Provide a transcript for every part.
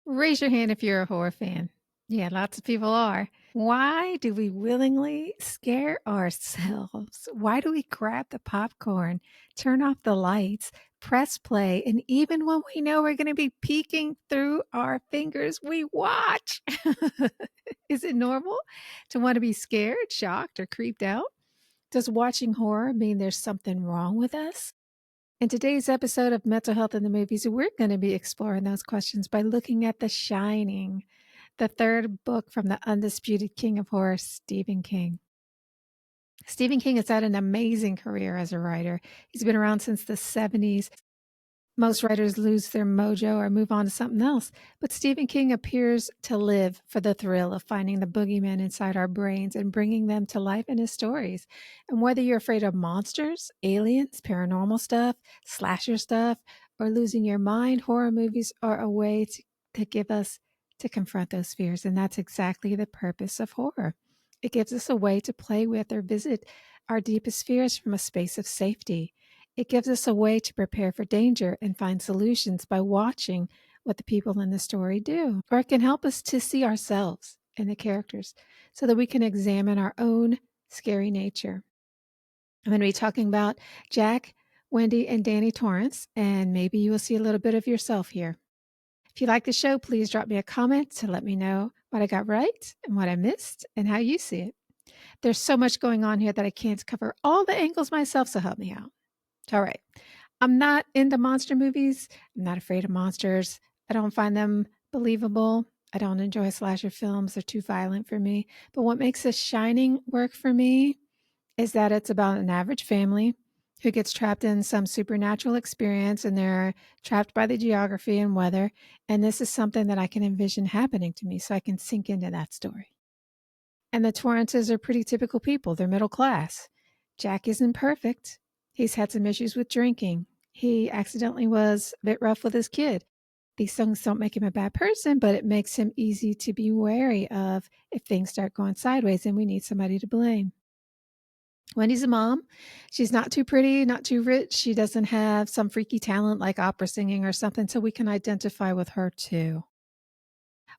Raise your hand if you're a horror fan. Yeah, lots of people are. Why do we willingly scare ourselves? Why do we grab the popcorn, turn off the lights, press play, and even when we know we're going to be peeking through our fingers, we watch? Is it normal to want to be scared, shocked, or creeped out? Does watching horror mean there's something wrong with us? In today's episode of Mental Health in the Movies, we're going to be exploring those questions by looking at The Shining, the third book from the undisputed king of horror, Stephen King. Stephen King has had an amazing career as a writer. He's been around since the 70s. Most writers lose their mojo or move on to something else, but Stephen King appears to live for the thrill of finding the boogeymen inside our brains and bringing them to life in his stories. And whether you're afraid of monsters, aliens, paranormal stuff, slasher stuff, or losing your mind, horror movies are a way to give us to confront those fears. And that's exactly the purpose of horror. It gives us a way to play with or visit our deepest fears from a space of safety. It gives us a way to prepare for danger and find solutions by watching what the people in the story do. Or it can help us to see ourselves in the characters so that we can examine our own scary nature. I'm going to be talking about Jack, Wendy, and Danny Torrance, and maybe you will see a little bit of yourself here. If you like the show, please drop me a comment to let me know what I got right and what I missed and how you see it. There's so much going on here that I can't cover all the angles myself, so help me out. All right. I'm not into monster movies. I'm not afraid of monsters. I don't find them believable. I don't enjoy slasher films. They're too violent for me. But what makes The Shining work for me is that it's about an average family who gets trapped in some supernatural experience and they're trapped by the geography and weather. And this is something that I can envision happening to me so I can sink into that story. And the Torrances are pretty typical people. They're middle class. Jack isn't perfect. He's had some issues with drinking. He accidentally was a bit rough with his kid. These things don't make him a bad person, but it makes him easy to be wary of if things start going sideways and we need somebody to blame. Wendy's a mom. She's not too pretty, not too rich. She doesn't have some freaky talent like opera singing or something, so we can identify with her too.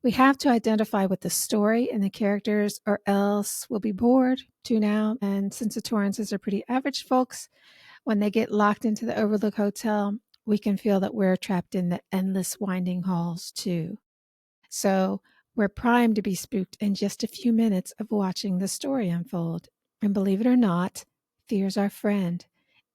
We have to identify with the story and the characters, or else we'll be bored, tune out. And since the Torrances are pretty average folks, when they get locked into the Overlook Hotel, we can feel that we're trapped in the endless winding halls too. So we're primed to be spooked in just a few minutes of watching the story unfold. And believe it or not, fear's our friend.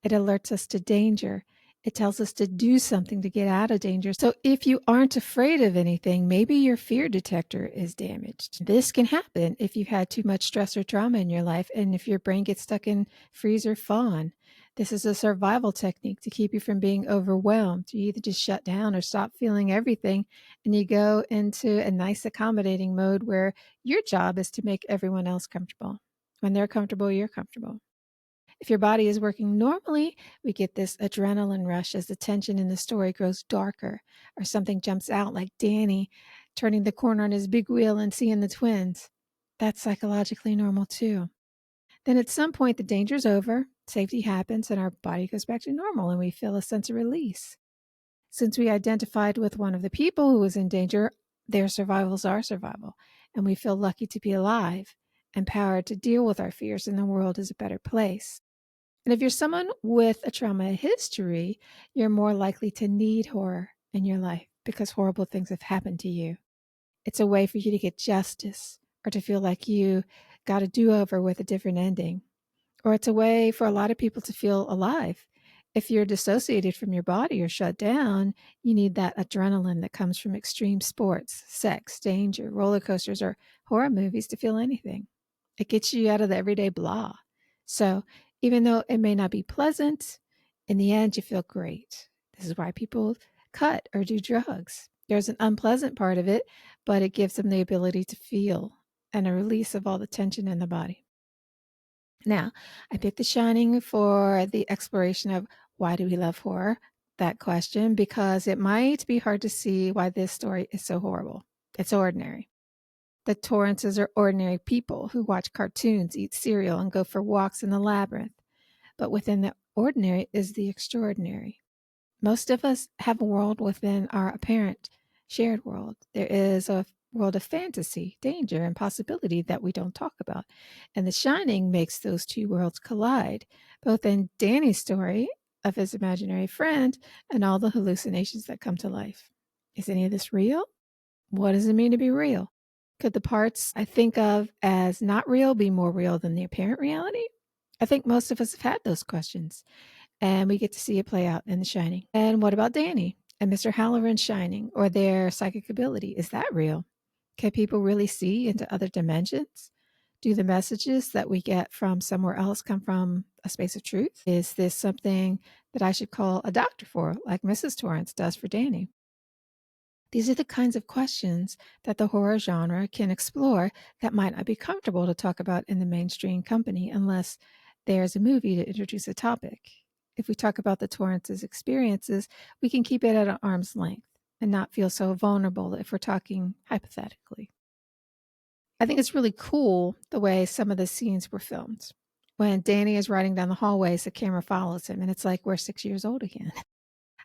It alerts us to danger. It tells us to do something to get out of danger. So if you aren't afraid of anything, maybe your fear detector is damaged. This can happen if you've had too much stress or trauma in your life and if your brain gets stuck in freeze or fawn. This is a survival technique to keep you from being overwhelmed. You either just shut down or stop feeling everything, and you go into a nice accommodating mode where your job is to make everyone else comfortable. When they're comfortable, you're comfortable. If your body is working normally, we get this adrenaline rush as the tension in the story grows darker, or something jumps out like Danny turning the corner on his big wheel and seeing the twins. That's psychologically normal too. Then at some point, the danger's over, safety happens, and our body goes back to normal, and we feel a sense of release. Since we identified with one of the people who was in danger, their survival is our survival, and we feel lucky to be alive, empowered to deal with our fears, and the world is a better place. And if you're someone with a trauma history, you're more likely to need horror in your life because horrible things have happened to you. It's a way for you to get justice or to feel like you got a do-over with a different ending. Or it's a way for a lot of people to feel alive. If you're dissociated from your body or shut down, you need that adrenaline that comes from extreme sports, sex, danger, roller coasters, or horror movies to feel anything. It gets you out of the everyday blah. So even though it may not be pleasant, in the end, you feel great. This is why people cut or do drugs. There's an unpleasant part of it, but it gives them the ability to feel and a release of all the tension in the body. Now, I picked The Shining for the exploration of why do we love horror? That question, because it might be hard to see why this story is so horrible. It's ordinary. The Torrances are ordinary people who watch cartoons, eat cereal, and go for walks in the labyrinth. But within the ordinary is the extraordinary. Most of us have a world within our apparent shared world. There is a world of fantasy, danger, and possibility that we don't talk about. And The Shining makes those two worlds collide, both in Danny's story of his imaginary friend and all the hallucinations that come to life. Is any of this real? What does it mean to be real? Could the parts I think of as not real be more real than the apparent reality? I think most of us have had those questions, and we get to see it play out in The Shining. And what about Danny and Mr. Halloran's Shining or their psychic ability? Is that real? Can people really see into other dimensions? Do the messages that we get from somewhere else come from a space of truth? Is this something that I should call a doctor for, like Mrs. Torrance does for Danny? These are the kinds of questions that the horror genre can explore that might not be comfortable to talk about in the mainstream company unless there's a movie to introduce a topic. If we talk about the Torrance's experiences, we can keep it at an arm's length and not feel so vulnerable if we're talking hypothetically. I think it's really cool the way some of the scenes were filmed. When Danny is riding down the hallways, the camera follows him, and it's like we're 6 years old again.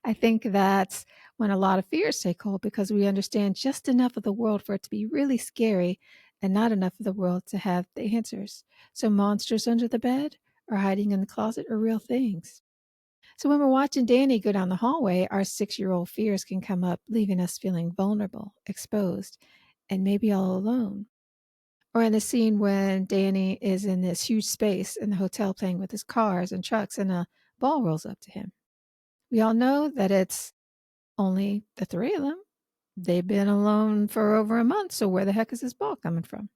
I think that's when a lot of fears take hold because we understand just enough of the world for it to be really scary and not enough of the world to have the answers. So, monsters under the bed or hiding in the closet are real things. So, when we're watching Danny go down the hallway, our 6-year-old fears can come up, leaving us feeling vulnerable, exposed, and maybe all alone. Or in the scene when Danny is in this huge space in the hotel playing with his cars and trucks, and a ball rolls up to him. We all know that it's only the three of them. They've been alone for over a month, so where the heck is this ball coming from?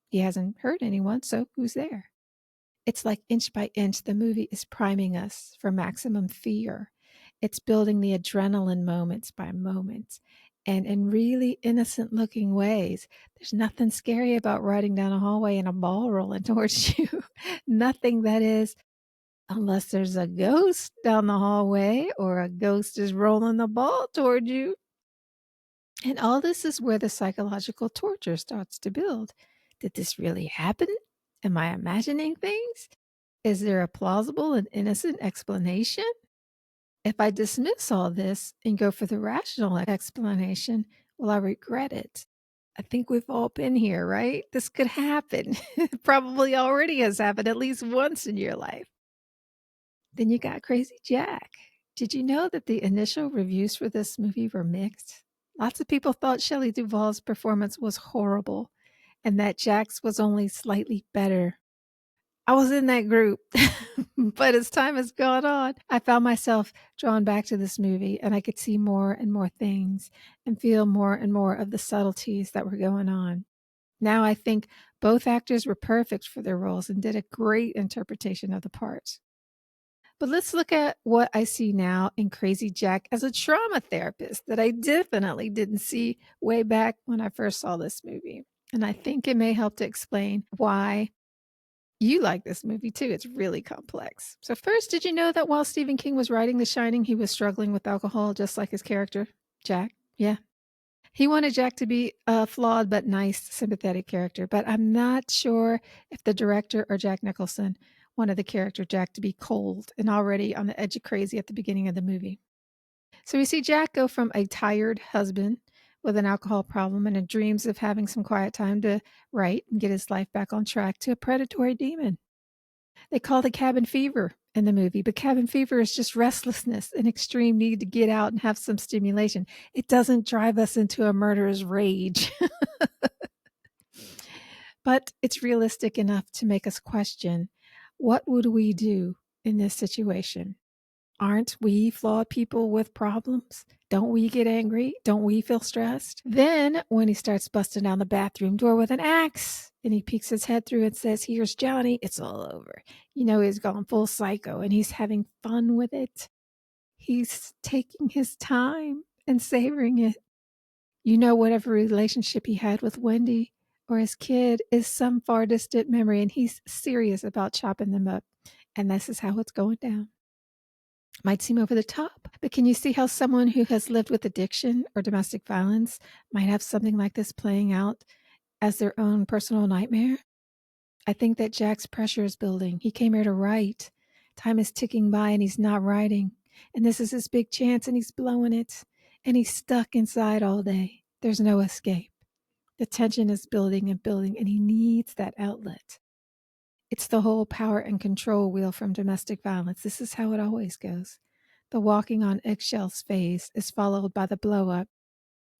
He hasn't hurt anyone, so who's there? It's like inch by inch, the movie is priming us for maximum fear. It's building the adrenaline moments by moments. And in really innocent looking ways, there's nothing scary about riding down a hallway and a ball rolling towards you. Nothing that is, unless there's a ghost down the hallway or a ghost is rolling the ball toward you. And all this is where the psychological torture starts to build. Did this really happen? Am I imagining things? Is there a plausible and innocent explanation? If I dismiss all this and go for the rational explanation, will I regret it? I think we've all been here, right? This could happen. It probably already has happened at least once in your life. Then you got Crazy Jack. Did you know that the initial reviews for this movie were mixed? Lots of people thought Shelley Duvall's performance was horrible and that Jack's was only slightly better. I was in that group, but as time has gone on, I found myself drawn back to this movie and I could see more and more things and feel more and more of the subtleties that were going on. Now I think both actors were perfect for their roles and did a great interpretation of the parts. But let's look at what I see now in Crazy Jack as a trauma therapist that I definitely didn't see way back when I first saw this movie. And I think it may help to explain why you like this movie too. It's really complex. So, first, did you know that while Stephen King was writing The Shining, he was struggling with alcohol just like his character, Jack? Yeah. He wanted Jack to be a flawed but nice, sympathetic character, but I'm not sure if the director or Jack Nicholson wanted the character Jack to be cold and already on the edge of crazy at the beginning of the movie. So we see Jack go from a tired husband with an alcohol problem and dreams of having some quiet time to write and get his life back on track to a predatory demon. They call it cabin fever in the movie, but cabin fever is just restlessness and extreme need to get out and have some stimulation. It doesn't drive us into a murderous rage, but it's realistic enough to make us question, what would we do in this situation? Aren't we flawed people with problems? Don't we get angry? Don't we feel stressed? Then, when he starts busting down the bathroom door with an axe and he peeks his head through and says, "Here's Johnny," it's all over. You know, he's gone full psycho and he's having fun with it. He's taking his time and savoring it. You know, whatever relationship he had with Wendy or his kid is some far distant memory, and he's serious about chopping them up. And this is how it's going down. Might seem over the top, but can you see how someone who has lived with addiction or domestic violence might have something like this playing out as their own personal nightmare? I think that Jack's pressure is building. He came here to write. Time is ticking by and he's not writing. And this is his big chance and he's blowing it. and he's stuck inside all day. There's no escape. The tension is building and building, and he needs that outlet. It's the whole power and control wheel from domestic violence. This is how it always goes. The walking on eggshells phase is followed by the blow up.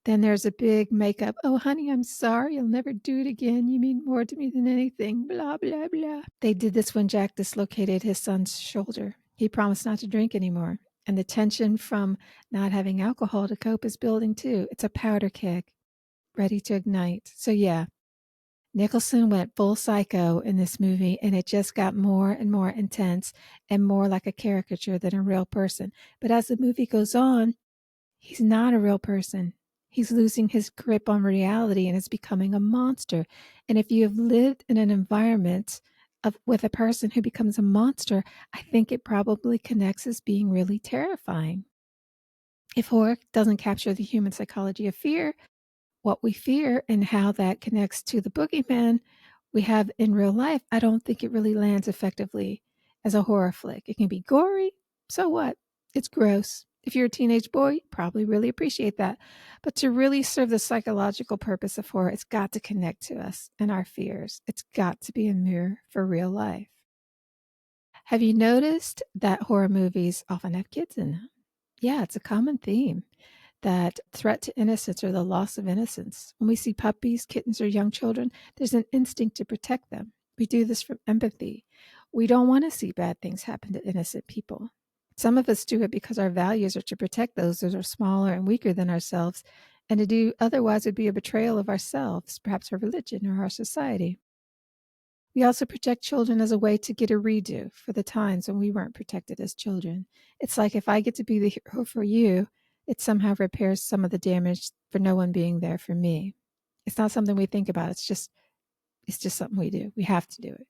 Then there's a big makeup. Oh, honey, I'm sorry. I'll never do it again. You mean more to me than anything. Blah, blah, blah. They did this when Jack dislocated his son's shoulder. He promised not to drink anymore. And the tension from not having alcohol to cope is building too. It's a powder keg ready to ignite. So, yeah, Nicholson went full psycho in this movie, and it just got more and more intense and more like a caricature than a real person. But as the movie goes on, he's not a real person. He's losing his grip on reality and is becoming a monster. And if you have lived in an environment with a person who becomes a monster, I think it probably connects as being really terrifying. If horror doesn't capture the human psychology of fear, what we fear and how that connects to the boogeyman we have in real life, I don't think it really lands effectively as a horror flick. It can be gory, so what? It's gross. If you're a teenage boy, you probably really appreciate that. But to really serve the psychological purpose of horror, it's got to connect to us and our fears. It's got to be a mirror for real life. Have you noticed that horror movies often have kids in them? Yeah, it's a common theme. That threat to innocence or the loss of innocence. When we see puppies, kittens, or young children, there's an instinct to protect them. We do this from empathy. We don't want to see bad things happen to innocent people. Some of us do it because our values are to protect those that are smaller and weaker than ourselves, and to do otherwise would be a betrayal of ourselves, perhaps our religion or our society. We also protect children as a way to get a redo for the times when we weren't protected as children. It's like if I get to be the hero for you, it somehow repairs some of the damage for no one being there for me. It's not something we think about. It's just something we do. We have to do it.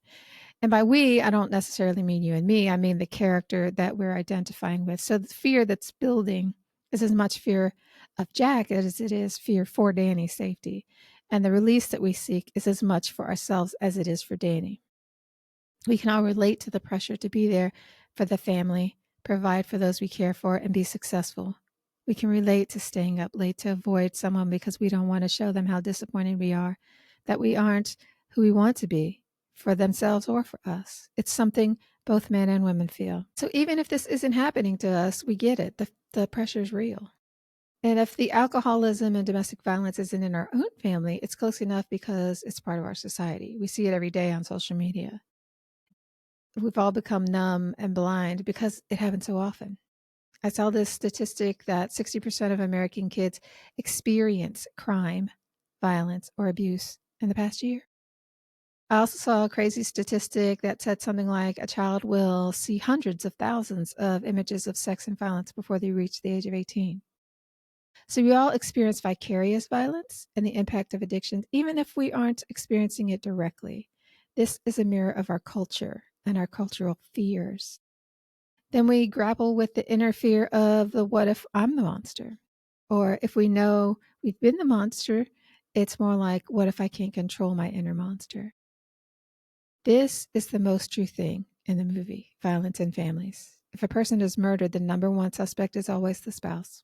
And by we, I don't necessarily mean you and me. I mean the character that we're identifying with. So the fear that's building is as much fear of Jack as it is fear for Danny's safety. And the release that we seek is as much for ourselves as it is for Danny. We can all relate to the pressure to be there for the family, provide for those we care for, and be successful. We can relate to staying up late to avoid someone because we don't want to show them how disappointed we are, that we aren't who we want to be for themselves or for us. It's something both men and women feel. So even if this isn't happening to us, we get it. The pressure is real. And if the alcoholism and domestic violence isn't in our own family, it's close enough because it's part of our society. We see it every day on social media. We've all become numb and blind because it happens so often. I saw this statistic that 60% of American kids experience crime, violence, or abuse in the past year. I also saw a crazy statistic that said something like a child will see hundreds of thousands of images of sex and violence before they reach the age of 18. So we all experience vicarious violence and the impact of addictions, even if we aren't experiencing it directly. This is a mirror of our culture and our cultural fears. Then we grapple with the inner fear of the what if I'm the monster? Or if we know we've been the monster, it's more like, what if I can't control my inner monster? This is the most true thing in the movie, Violence in Families. If a person is murdered, the number one suspect is always the spouse.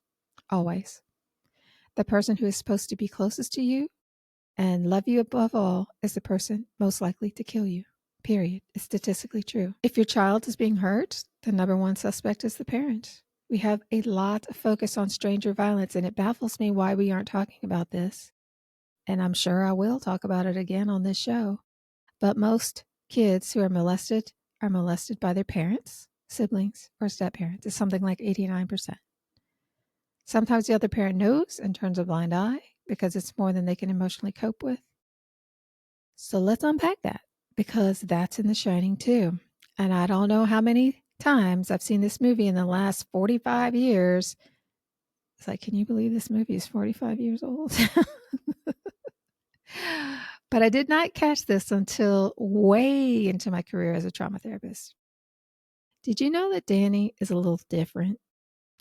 Always. The person who is supposed to be closest to you and love you above all is the person most likely to kill you. Period. It's statistically true. If your child is being hurt, the number one suspect is the parent. We have a lot of focus on stranger violence, and it baffles me why we aren't talking about this. And I'm sure I will talk about it again on this show. But most kids who are molested by their parents, siblings, or step-parents. It's something like 89%. Sometimes the other parent knows and turns a blind eye because it's more than they can emotionally cope with. So let's unpack that, because that's in The Shining too. And I don't know how many times I've seen this movie in the last 45 years. It's like, can you believe this movie is 45 years old? But I did not catch this until way into my career as a trauma therapist. Did you know that Danny is a little different?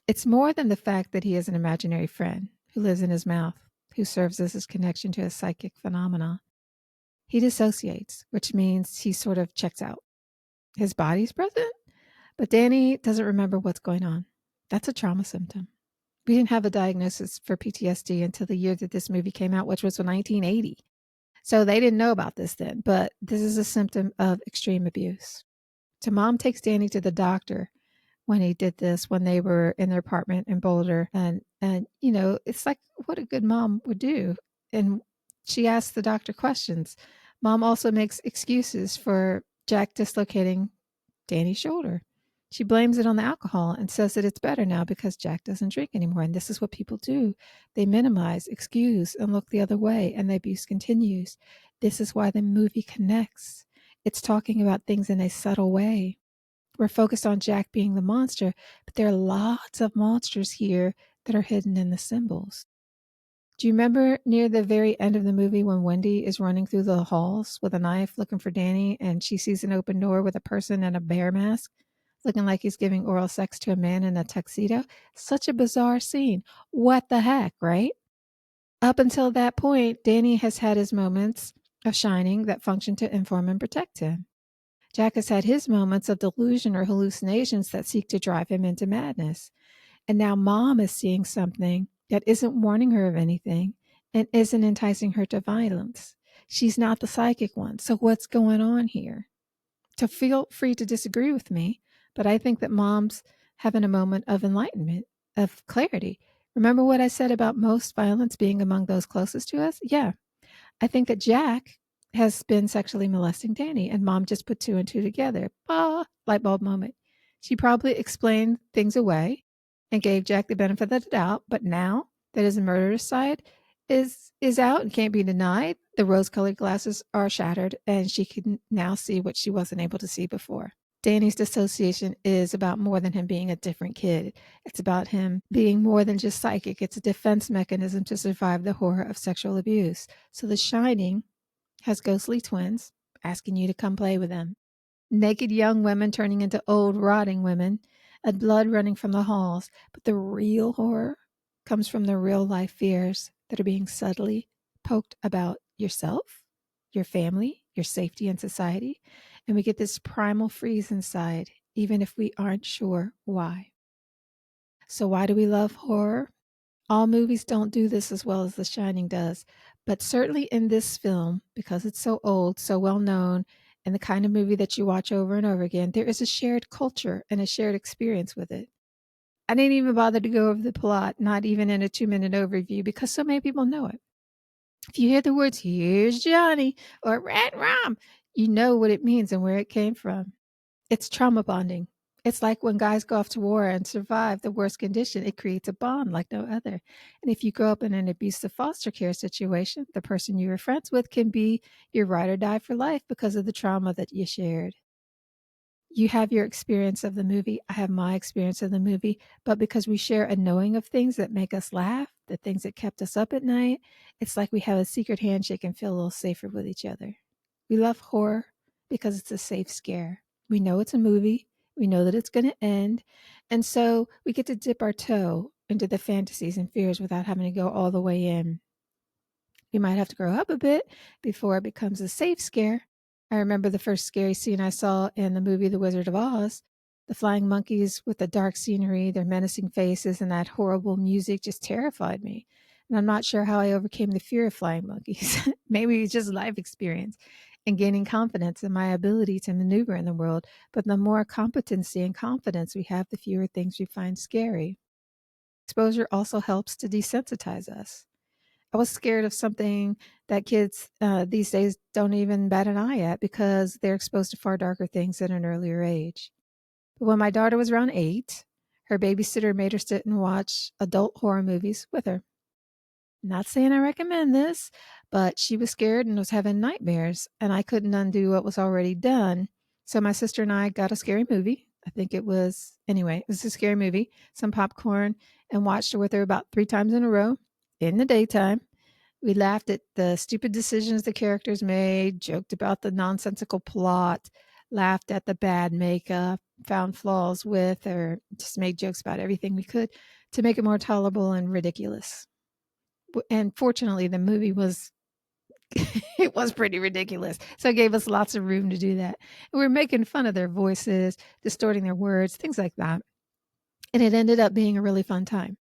It's more than the fact that he is an imaginary friend who lives in his mouth, who serves as his connection to a psychic phenomena. He dissociates, which means he sort of checks out. His body's present, but Danny doesn't remember what's going on. That's a trauma symptom. We didn't have a diagnosis for PTSD until the year that this movie came out, which was in 1980. So they didn't know about this then, but this is a symptom of extreme abuse. So mom takes Danny to the doctor when he did this, when they were in their apartment in Boulder. And it's like what a good mom would do. And she asks the doctor questions. Mom also makes excuses for Jack dislocating Danny's shoulder. She blames it on the alcohol and says that it's better now because Jack doesn't drink anymore. And this is what people do. They minimize, excuse, and look the other way, and the abuse continues. This is why the movie connects. It's talking about things in a subtle way. We're focused on Jack being the monster, but there are lots of monsters here that are hidden in the symbols. Do you remember near the very end of the movie when Wendy is running through the halls with a knife looking for Danny and she sees an open door with a person in a bear mask looking like he's giving oral sex to a man in a tuxedo? Such a bizarre scene. What the heck, right? Up until that point, Danny has had his moments of shining that function to inform and protect him. Jack has had his moments of delusion or hallucinations that seek to drive him into madness. And now mom is seeing something that isn't warning her of anything and isn't enticing her to violence. She's not the psychic one. So what's going on here? So feel free to disagree with me, but I think that mom's having a moment of enlightenment, of clarity. Remember what I said about most violence being among those closest to us? Yeah. I think that Jack has been sexually molesting Danny, and mom just put two and two together. Light bulb moment. She probably explained things away and gave Jack the benefit of the doubt, but now that his murderous side is out and can't be denied, the rose-colored glasses are shattered, and she can now see what she wasn't able to see before. Danny's dissociation is about more than him being a different kid. It's about him being more than just psychic. It's a defense mechanism to survive the horror of sexual abuse. So The Shining has ghostly twins asking you to come play with them. Naked young women turning into old, rotting women, and blood running from the halls. But the real horror comes from the real life fears that are being subtly poked about yourself, your family, your safety and society. And we get this primal freeze inside, even if we aren't sure why. So why do we love horror? All movies don't do this as well as The Shining does, but certainly in this film, because it's so old, so well known, and the kind of movie that you watch over and over again, there is a shared culture and a shared experience with it. I didn't even bother to go over the plot, not even in a 2-minute overview, because so many people know it. If you hear the words, here's Johnny, or Red Rum, you know what it means and where it came from. It's trauma bonding. It's like when guys go off to war and survive the worst condition, it creates a bond like no other. And if you grow up in an abusive foster care situation, the person you were friends with can be your ride or die for life because of the trauma that you shared. You have your experience of the movie. I have my experience of the movie. But because we share a knowing of things that make us laugh, the things that kept us up at night, it's like we have a secret handshake and feel a little safer with each other. We love horror because it's a safe scare. We know it's a movie. We know that it's going to end. And so we get to dip our toe into the fantasies and fears without having to go all the way in. You might have to grow up a bit before it becomes a safe scare. I remember the first scary scene I saw in the movie The Wizard of Oz. The flying monkeys with the dark scenery, their menacing faces, and that horrible music just terrified me. And I'm not sure how I overcame the fear of flying monkeys. Maybe it's just life experience and gaining confidence in my ability to maneuver in the world. But the more competency and confidence we have, the fewer things we find scary. Exposure also helps to desensitize us. I was scared of something that kids these days don't even bat an eye at because they're exposed to far darker things at an earlier age. But when my daughter was around 8, her babysitter made her sit and watch adult horror movies with her. Not saying I recommend this, but she was scared and was having nightmares, and I couldn't undo what was already done. So my sister and I got a scary movie. I think it was a scary movie, some popcorn, and watched it with her about 3 times in a row in the daytime. We laughed at the stupid decisions the characters made, joked about the nonsensical plot, laughed at the bad makeup, found flaws with, or just made jokes about everything we could to make it more tolerable and ridiculous. And fortunately, the movie was it was pretty ridiculous. So it gave us lots of room to do that. And we were making fun of their voices, distorting their words, things like that. And it ended up being a really fun time.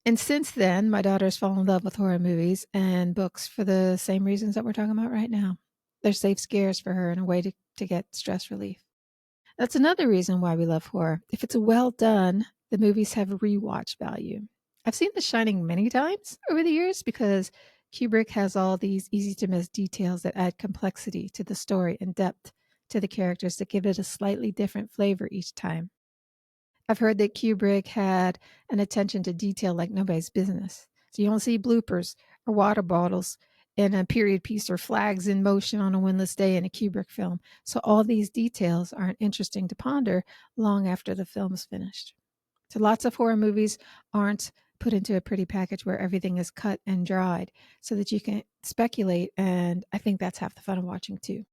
And since then, my daughter's fallen in love with horror movies and books for the same reasons that we're talking about right now. They're safe scares for her and a way to get stress relief. That's another reason why we love horror. If it's well done, the movies have rewatch value. I've seen The Shining many times over the years because Kubrick has all these easy to miss details that add complexity to the story and depth to the characters that give it a slightly different flavor each time. I've heard that Kubrick had an attention to detail like nobody's business. So you don't see bloopers or water bottles in a period piece or flags in motion on a windless day in a Kubrick film. So all these details aren't interesting to ponder long after the film's finished. So lots of horror movies aren't put into a pretty package where everything is cut and dried so that you can speculate. And I think that's half the fun of watching too.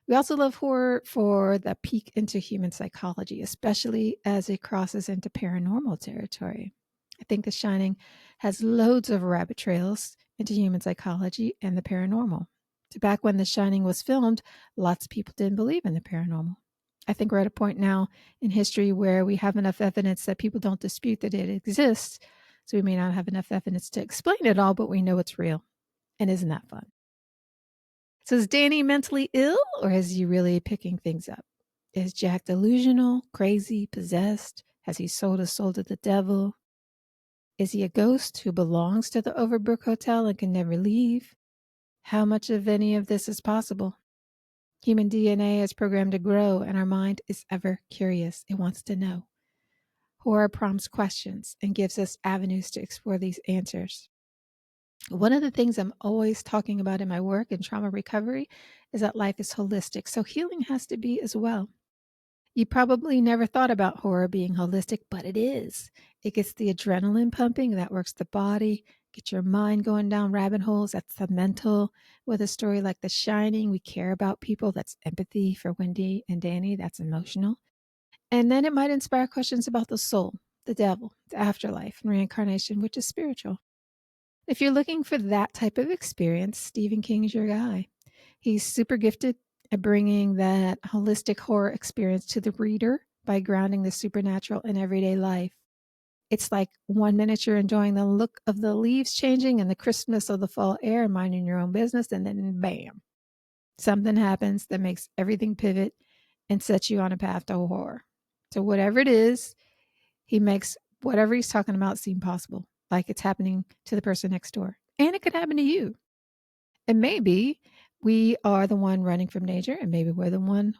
We also love horror for the peek into human psychology, especially as it crosses into paranormal territory. I think The Shining has loads of rabbit trails into human psychology and the paranormal. So back when The Shining was filmed, lots of people didn't believe in the paranormal. I think we're at a point now in history where we have enough evidence that people don't dispute that it exists. So we may not have enough evidence to explain it all, but we know it's real. And isn't that fun? So is Danny mentally ill or is he really picking things up? Is Jack delusional, crazy, possessed? Has he sold his soul to the devil? Is he a ghost who belongs to the Overbrook Hotel and can never leave? How much of any of this is possible? Human DNA is programmed to grow and our mind is ever curious. It wants to know. Horror prompts questions and gives us avenues to explore these answers. One of the things I'm always talking about in my work in trauma recovery is that life is holistic. So healing has to be as well. You probably never thought about horror being holistic, but it is. It gets the adrenaline pumping, that works the body, get your mind going down rabbit holes, that's the mental. With a story like The Shining, we care about people, that's empathy. For Wendy and Danny, that's emotional. And then it might inspire questions about the soul, the devil, the afterlife, and reincarnation, which is spiritual. If you're looking for that type of experience, Stephen King is your guy. He's super gifted at bringing that holistic horror experience to the reader by grounding the supernatural in everyday life. It's like 1 minute you're enjoying the look of the leaves changing and the crispness of the fall air and minding your own business, and then bam, something happens that makes everything pivot and sets you on a path to horror. So whatever it is, he makes whatever he's talking about seem possible, like it's happening to the person next door. And it could happen to you. And maybe we are the one running from danger, and maybe we're the one,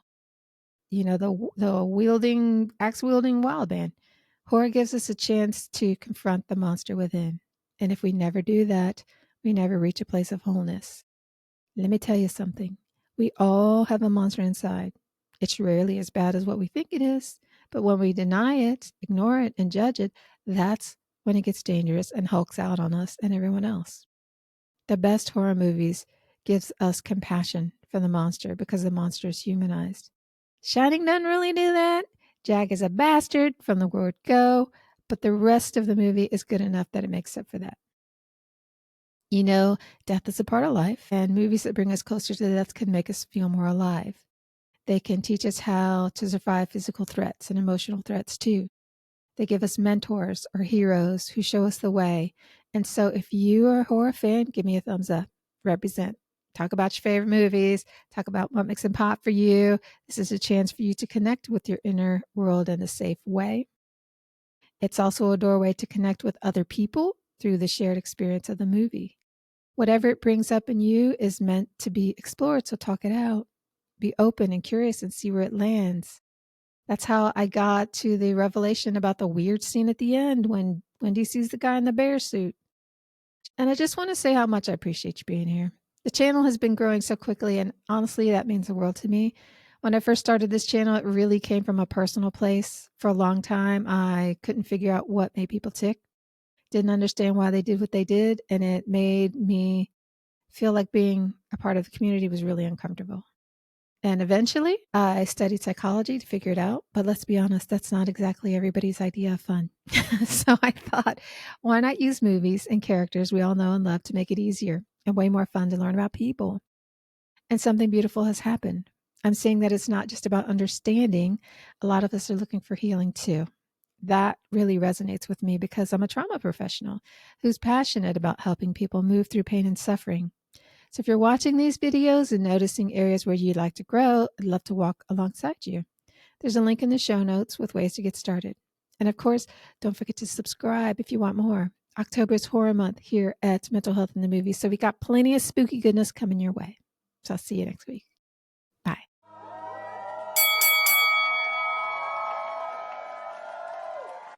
the wielding, axe wielding wild man. Horror gives us a chance to confront the monster within. And if we never do that, we never reach a place of wholeness. Let me tell you something. We all have a monster inside. It's rarely as bad as what we think it is, but when we deny it, ignore it, and judge it, that's when it gets dangerous and hulks out on us and everyone else. The best horror movies gives us compassion for the monster because the monster is humanized. Shining doesn't really do that. Jack is a bastard from the word go, but the rest of the movie is good enough that it makes up for that. You know, death is a part of life, and movies that bring us closer to death can make us feel more alive. They can teach us how to survive physical threats and emotional threats too. They give us mentors or heroes who show us the way. And so if you are a horror fan, give me a thumbs up. Represent. Talk about your favorite movies. Talk about what makes them pop for you. This is a chance for you to connect with your inner world in a safe way. It's also a doorway to connect with other people through the shared experience of the movie. Whatever it brings up in you is meant to be explored, so talk it out. Be open and curious and see where it lands. That's how I got to the revelation about the weird scene at the end when Wendy sees the guy in the bear suit. And I just want to say how much I appreciate you being here. The channel has been growing so quickly, and honestly, that means the world to me. When I first started this channel, it really came from a personal place. For a long time, I couldn't figure out what made people tick, didn't understand why they did what they did, and it made me feel like being a part of the community was really uncomfortable. And eventually, I studied psychology to figure it out. But let's be honest, that's not exactly everybody's idea of fun. So I thought, why not use movies and characters we all know and love to make it easier and way more fun to learn about people? And something beautiful has happened. I'm seeing that it's not just about understanding. A lot of us are looking for healing too. that really resonates with me because I'm a trauma professional who's passionate about helping people move through pain and suffering. So if you're watching these videos and noticing areas where you'd like to grow, I'd love to walk alongside you. There's a link in the show notes with ways to get started. And of course, don't forget to subscribe if you want more. October is Horror Month here at Mental Health in the Movies, so we got plenty of spooky goodness coming your way. So I'll see you next week.